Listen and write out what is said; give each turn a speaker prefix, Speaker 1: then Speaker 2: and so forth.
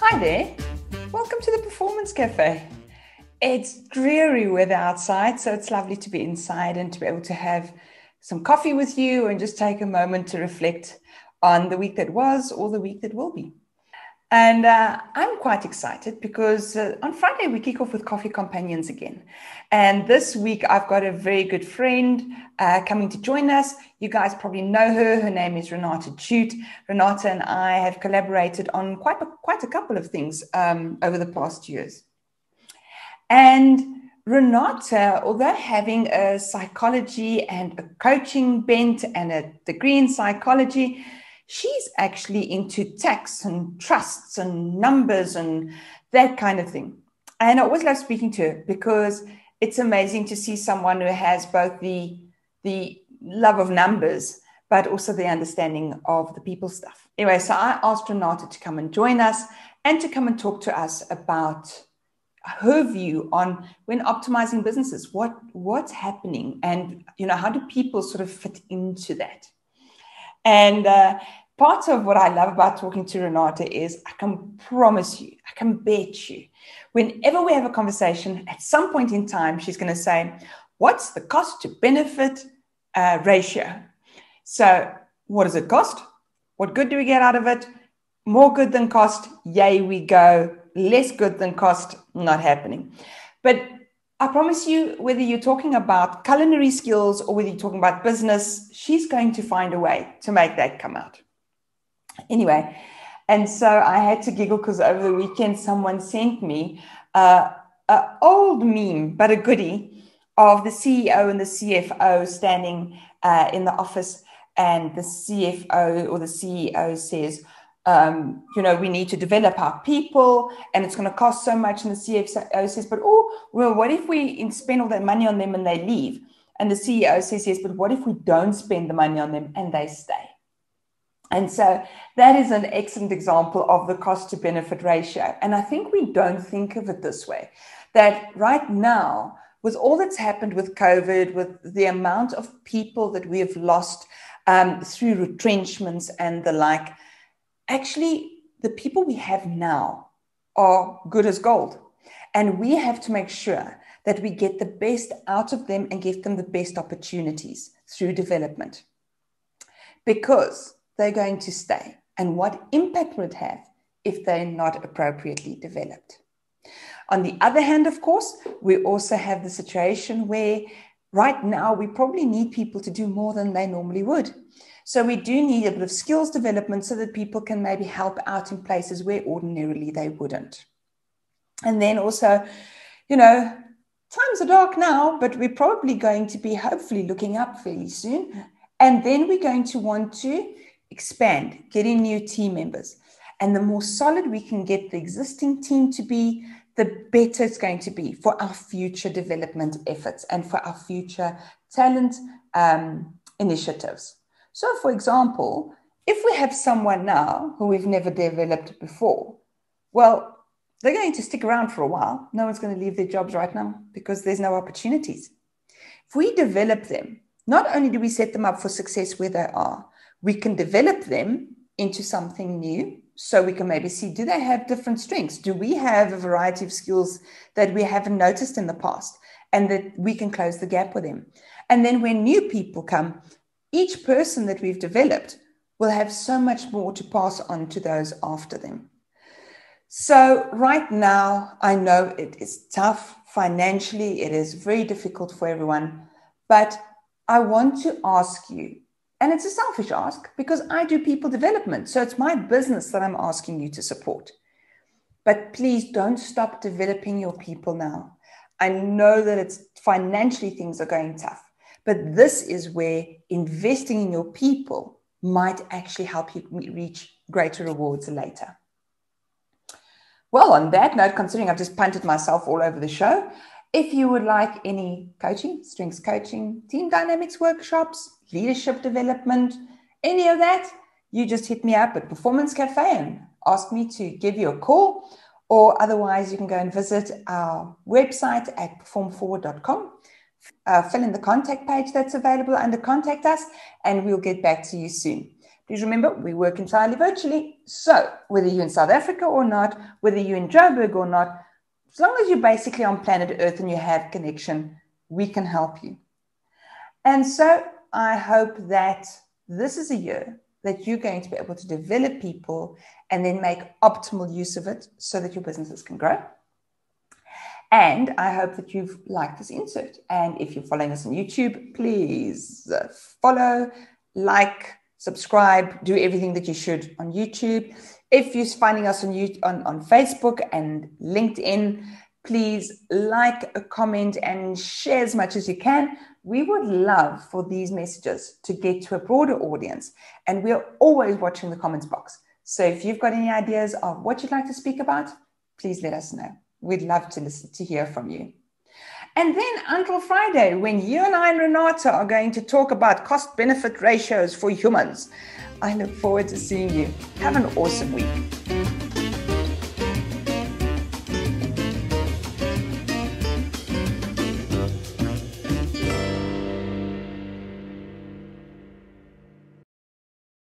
Speaker 1: Hi there, welcome to the Performance Cafe. It's dreary weather outside, so it's lovely to be inside and to be able to have some coffee with you and just take a moment to reflect on the week that was or the week that will be. And I'm quite excited because on Friday we kick off with Coffee Companions again. And this week I've got a very good friend coming to join us. You guys probably know her. Her name is Renata Jute. Renata and I have collaborated on quite a couple of things over the past years. And Renata, although having a psychology and a coaching bent and a degree in psychology, she's actually into tax and trusts and numbers and that kind of thing. And I always love speaking to her because it's amazing to see someone who has both the love of numbers, but also the understanding of the people stuff. Anyway, so I asked Renata to come and join us and to come and talk to us about her view on when optimizing businesses, what's happening, and how do people sort of fit into that. And part of what I love about talking to Renata is I can promise you, I can bet you, whenever we have a conversation, at some point in time, she's going to say, what's the cost to benefit ratio? So what does it cost? What good do we get out of it? More good than cost, yay we go. Less good than cost, not happening. But I promise you, whether you're talking about culinary skills or whether you're talking about business, she's going to find a way to make that come out. Anyway, and so I had to giggle because over the weekend someone sent me an old meme, but a goodie, of the CEO and the CFO standing in the office, and the CFO or the CEO says, we need to develop our people and it's going to cost so much. And the CFO says, but what if we spend all that money on them and they leave? And the CEO says, yes, but what if we don't spend the money on them and they stay? And so that is an excellent example of the cost to benefit ratio. And I think we don't think of it this way, that right now, with all that's happened with COVID, with the amount of people that we have lost through retrenchments and the like, actually, the people we have now are good as gold. And we have to make sure that we get the best out of them and give them the best opportunities through development. Because they're going to stay. And what impact would it have if they're not appropriately developed? On the other hand, of course, we also have the situation where right now we probably need people to do more than they normally would. So we do need a bit of skills development so that people can maybe help out in places where ordinarily they wouldn't. And then also, times are dark now, but we're probably going to be hopefully looking up fairly soon. And then we're going to want to expand, get in new team members. And the more solid we can get the existing team to be, the better it's going to be for our future development efforts and for our future talent initiatives. So, for example, if we have someone now who we've never developed before, well, they're going to stick around for a while. No one's going to leave their jobs right now because there's no opportunities. If we develop them, not only do we set them up for success where they are, we can develop them into something new. So we can maybe see, do they have different strengths? Do we have a variety of skills that we haven't noticed in the past and that we can close the gap with them? And then when new people come, each person that we've developed will have so much more to pass on to those after them. So right now, I know it is tough financially. It is very difficult for everyone. But I want to ask you, and it's a selfish ask because I do people development. So it's my business that I'm asking you to support. But please don't stop developing your people now. I know that it's financially things are going tough. But this is where investing in your people might actually help you reach greater rewards later. Well, on that note, considering I've just punted myself all over the show, if you would like any coaching, strengths coaching, team dynamics workshops, leadership development, any of that, you just hit me up at Performance Cafe and ask me to give you a call. Or otherwise, you can go and visit our website at performforward.com. Fill in the contact page that's available under Contact Us, and we'll get back to you soon. Please remember, we work entirely virtually. So whether you're in South Africa or not, whether you're in Joburg or not, as long as you're basically on planet Earth and you have connection, we can help you. And so I hope that this is a year that you're going to be able to develop people and then make optimal use of it so that your businesses can grow. And I hope that you've liked this insert. And if you're following us on YouTube, please follow, like, subscribe, do everything that you should on YouTube. If you're finding us on Facebook and LinkedIn, please like, comment, and share as much as you can. We would love for these messages to get to a broader audience. And we're always watching the comments box. So if you've got any ideas of what you'd like to speak about, please let us know. We'd love to listen to hear from you. And then until Friday, when you and I and Renata are going to talk about cost-benefit ratios for humans, I look forward to seeing you. Have an awesome week.